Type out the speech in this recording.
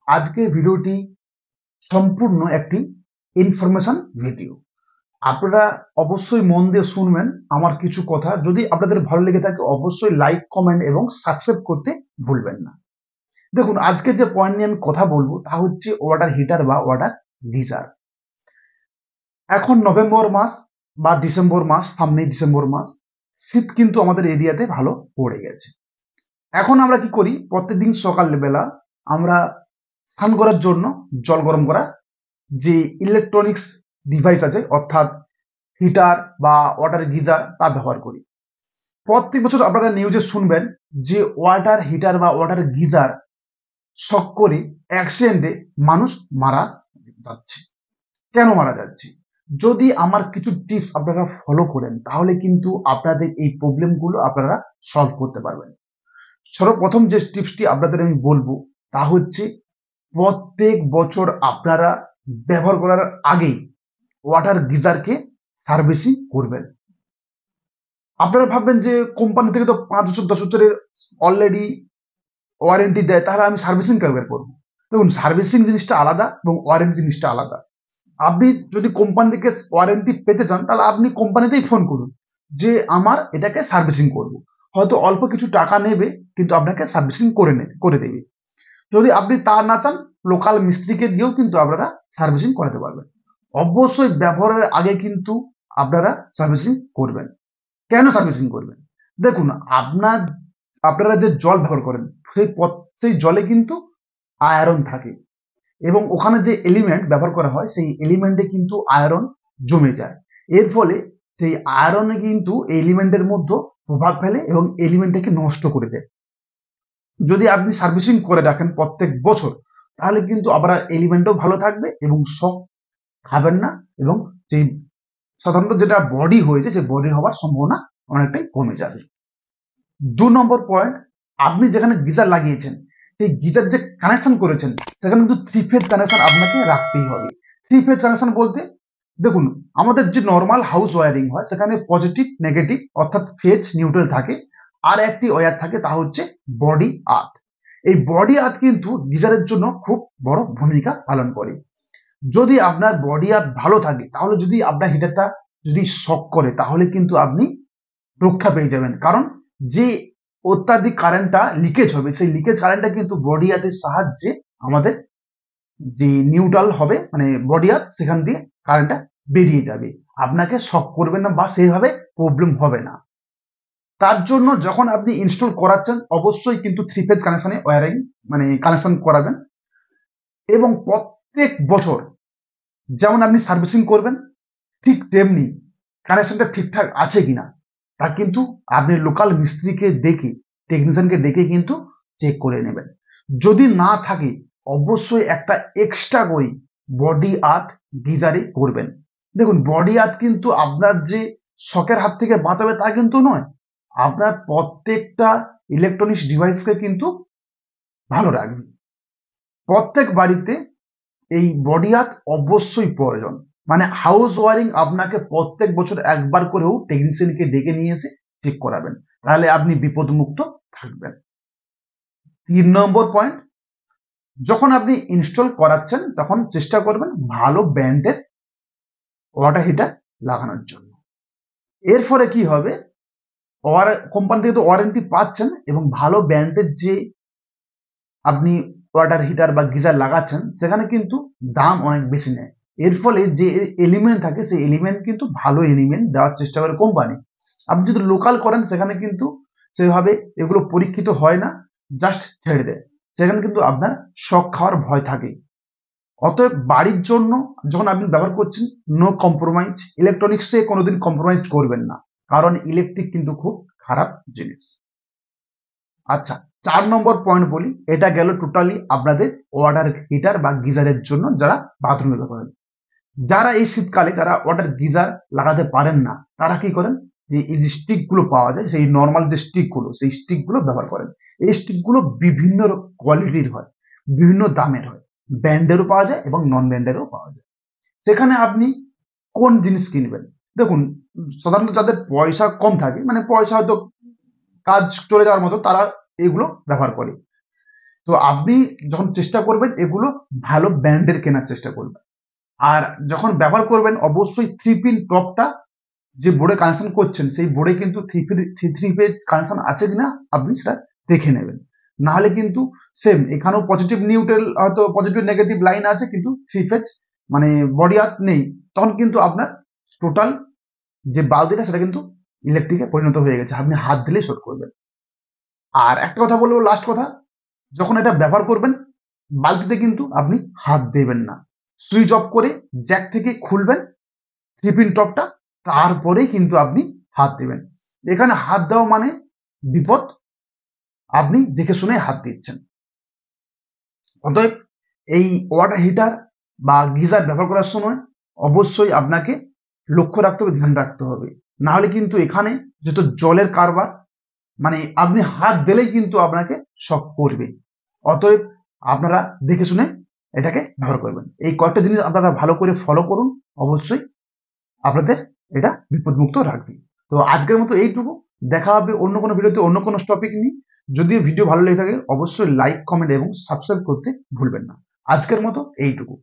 আজকে ভিডিওটি সম্পূর্ণ একটি ইনফরমেশন ভিডিও। আপনারা অবশ্যই মন দিয়ে শুনবেন আমার কিছু কথা। যদি আপনাদের ভালো লেগে থাকে অবশ্যই লাইক, কমেন্ট এবং সাবস্ক্রাইব করতে ভুলবেন না। দেখুন, আজকে যে পয়েন্ট নিয়ে আমি কথা বলবো তা হচ্ছে ওয়াটার হিটার বা ওয়াটার গিজার। এখন নভেম্বর মাস বা ডিসেম্বর মাস, সামনেই ডিসেম্বর মাস, শীত কিন্তু আমাদের এরিয়াতে ভালো পড়ে গেছে। এখন আমরা কি করি, প্রত্যেকদিন সকালবেলা আমরা স্নান করার জন্য জল গরম করা যে ইলেকট্রনিক্স ডিভাইস আছে, অর্থাৎ হিটার বা ওয়াটার গিজার, তা ব্যবহার করি। প্রত্যেক বছর আপনারা নিউজে শুনবেন যে ওয়াটার হিটার বা ওয়াটার গিজার শক করে অ্যাক্সিডেন্টে মানুষ মারা যাচ্ছে। কেন মারা যাচ্ছে? যদি আমার কিছু টিপস আপনারা ফলো করেন তাহলে কিন্তু আপনাদের এই প্রবলেমগুলো আপনারা সলভ করতে পারবেন। সর্বপ্রথম যে টিপসটি আপনাদের আমি বলবো তা হচ্ছে, প্রত্যেক বছর আপনারা ব্যবহার করার আগেই ওয়াটার গিজারকে সার্ভিসিং করবেন। আপনারা ভাববেন যে কোম্পানি থেকে তো 5 বছর 10 বছরের অলরেডি ওয়ারেন্টি দেয়, তাহলে আমি সার্ভিসিং কেন বের করবো? দেখুন, সার্ভিসিং জিনিসটা আলাদা এবং ওয়ারেন্টি জিনিসটা আলাদা। আপনি যদি কোম্পানি থেকে ওয়ারেন্টি পেতে চান তাহলে আপনি কোম্পানিতেই ফোন করুন যে আমার এটাকে সার্ভিসিং করব। হয়তো অল্প কিছু টাকা নেবে, কিন্তু আপনাকে সার্ভিসিং করে দেবে। যদি আপনি তা না চান, লোকাল মিস্ত্রিকে দিয়েও কিন্তু আপনারা সার্ভিসিং করাতে পারবেন। অবশ্যই ব্যবহারের আগে কিন্তু আপনারা সার্ভিসিং করবেন। কেন সার্ভিসিং করবেন? দেখুন, আপনারা যে জল ব্যবহার করেন সেই জলে কিন্তু আয়রন থাকে, এবং ওখানে যে এলিমেন্ট ব্যবহার করা হয় সেই এলিমেন্টে কিন্তু আয়রন জমে যায়। এর ফলে সেই আয়রনে কিন্তু এলিমেন্টের মধ্যে প্রভাব ফেলে এবং এলিমেন্টটাকে নষ্ট করে দেয়। যদি আপনি সার্ভিসিং করে রাখেন প্রত্যেক বছর, তাহলে কিন্তু আপনার এলিমেন্টও ভালো থাকবে এবং শক খাবেন না, এবং সেই সাধারণত যেটা বডি হয়েছে সেই বডি হওয়ার সম্ভাবনা অনেকটাই কমে যাবে। 2 নম্বর পয়েন্ট, আপনি যেখানে গিজার লাগিয়েছেন সেই গিজার যে কানেকশন করেছেন সেখানে কিন্তু 3 ফেজ কানেকশন আপনাকে রাখতেই হবে। 3 ফেজ কানেকশন বলতে, দেখুন, আমাদের যে নর্মাল হাউস ওয়ারিং হয় সেখানে পজিটিভ নেগেটিভ অর্থাৎ ফেজ নিউট্রাল থাকে, আর একটি ওয়্যার থাকে, তা হচ্ছে বডি আর্থ। এই বডি আর্থ কিন্তু গিজারের জন্য খুব বড় ভূমিকা পালন করে। যদি আপনার বডি আর্থ ভালো থাকে, তাহলে যদি আপনার হিটারটা যদি শক করে তাহলে কিন্তু আপনি রক্ষা পেয়ে যাবেন। কারণ যে অত্যাধিক কারেন্টটা লিকেজ হবে সেই লিকেজ কারেন্টটা কিন্তু বডি আর্থের সাহায্যে আমাদের যে নিউট্রাল হবে, মানে বডি আর্থ, সেখান দিয়ে কারেন্টটা বেরিয়ে যাবে, আপনাকে শক করবে না বা সেইভাবে প্রবলেম হবে না। তার জন্য যখন আপনি ইনস্টল করাচ্ছেন অবশ্যই কিন্তু 3 ফেজ কানেকশনে ওয়ারিং মানে কানেকশন করাবেন, এবং প্রত্যেক বছর যেমন আপনি সার্ভিসিং করবেন ঠিক তেমনি কানেকশনটা ঠিকঠাক আছে কিনা তা কিন্তু আপনি লোকাল মিস্ত্রিকে ডেকে, টেকনিশিয়ানকে ডেকে কিন্তু চেক করে নেবেন। যদি না থাকে অবশ্যই একটা এক্সট্রা করে বডি আর্থ গিজারে করবেন। দেখুন, বডি আর্থ কিন্তু আপনার যে শকের হাত থেকে বাঁচাবে তা কিন্তু নয়, আপনার প্রত্যেকটা ইলেকট্রনিক্স ডিভাইসকে কিন্তু ভালো রাখবে। প্রত্যেক বাড়িতে এই বডি আর্থ অবশ্যই প্রয়োজন। মানে হাউস ওয়ারিং আপনাকে প্রত্যেক বছর একবার করেও টেকনিশিয়ানকে ডেকে নিয়ে এসে চেক করাবেন, তাহলে আপনি বিপদমুক্ত থাকবেন। 3 নম্বর পয়েন্ট, যখন আপনি ইনস্টল করাচ্ছেন তখন চেষ্টা করবেন ভালো ব্র্যান্ডের ওয়াটার হিটার লাগানোর জন্য। এর ফলে কি হবে, কোম্পানি থেকে তো ওয়ারেন্টি পাচ্ছেন, এবং ভালো ব্র্যান্ডের যে আপনি ওয়াটার হিটার বা গিজার লাগাচ্ছেন সেখানে কিন্তু দাম অনেক বেশি নেয়। এর ফলে যে এলিমেন্ট থাকে সেই এলিমেন্ট কিন্তু ভালো এলিমেন্ট দেওয়ার চেষ্টা করে কোম্পানি। আপনি যদি লোকাল করেন সেখানে কিন্তু সেভাবে এগুলো পরীক্ষিত হয় না, জাস্ট ছেড়ে দেয়, সেখানে কিন্তু আপনার শক খাওয়ার ভয় থাকে। অতএব বাড়ির জন্য যখন আপনি ব্যবহার করছেন, নো কম্প্রোমাইজ, ইলেকট্রনিক্সে কোনোদিন কম্প্রোমাইজ করবেন না, কারণ ইলেকট্রিক কিন্তু খুব খারাপ জিনিস। আচ্ছা, 4 নম্বর পয়েন্ট বলি, এটা গেল টোটালি আপনাদের ওয়াটার হিটার বা গিজারের জন্য যারা বাথরুমে ব্যবহার করেন। যারা এই শীতকালে যারা ওয়াটার গিজার লাগাতে পারেন না, তারা কি করেন, যে এই যে স্টিক গুলো পাওয়া যায়, সেই নর্মাল যে স্টিক গুলো, সেই স্টিক গুলো ব্যবহার করেন। এই স্টিক গুলো বিভিন্ন কোয়ালিটির হয়, বিভিন্ন দামের হয়, ব্র্যান্ডেরও পাওয়া যায় এবং নন ব্র্যান্ডেরও পাওয়া যায়। সেখানে আপনি কোন জিনিস কিনবেন? দেখুন, সাধারণত যাদের পয়সা কম থাকে, মানে পয়সা হয়তো কাজ চলে যাওয়ার মতো, তারা এগুলো ব্যবহার করে। তো আপনি যখন চেষ্টা করবেন এগুলো ভালো ব্র্যান্ডের কেনার চেষ্টা করবেন। আর যখন ব্যবহার করবেন অবশ্যই 3 পিন টপটা যে বোর্ডে কানেকশন করছেন সেই বোর্ডে কিন্তু থ্রি পেজ কানেকশন আছে কিনা আপনি সেটা দেখে নেবেন। না হলে কিন্তু সেম এখানেও পজিটিভ নিউট্রাল হয়তো পজিটিভ নেগেটিভ লাইন আছে কিন্তু থ্রি পেজ মানে বডি আর্থ নেই, তখন কিন্তু আপনার টোটাল যে বালতিটা সেটা কিন্তু ইলেকট্রিকে পরিণত হয়ে গেছে, আপনি হাত দিলেই শর্ট করবেন। আর একটা কথা বলবো, লাস্ট কথা, যখন এটা ব্যবহার করবেন বালতিতে কিন্তু আপনি হাত দেবেন না, সুইচ অফ করে জ্যাক থেকে খুলবেন থ্রি পিন টপটা, তারপরেই কিন্তু আপনি হাত দেবেন। এখানে হাত দেওয়া মানে বিপদ, আপনি দেখে শুনে হাত দিচ্ছেন। অতএব এই ওয়াটার হিটার বা গিজার ব্যবহার করার সময় অবশ্যই আপনাকে লক্ষ্য রাখতে হবে, ধ্যান রাখতে হবে। না হলে কিন্তু এখানে যত জলের কারবার, মানে আপনি হাত দিলেই কিন্তু আপনাকে শক করবে। অতএব আপনারা দেখে শুনে এটাকে ব্যবহার করবেন। এই কয়েকটা জিনিস আপনারা ভালো করে ফলো করুন, অবশ্যই আপনাদের এটা বিপদমুক্ত রাখবে। তো আজকের মতো এইটুকু, দেখা হবে অন্য কোনো ভিডিওতে অন্য কোনো টপিক নিয়ে। যদি ভিডিও ভালো লেগে থাকে অবশ্যই লাইক কমেন্ট এবং সাবস্ক্রাইব করতে ভুলবেন না। আজকের মতো এইটুকু।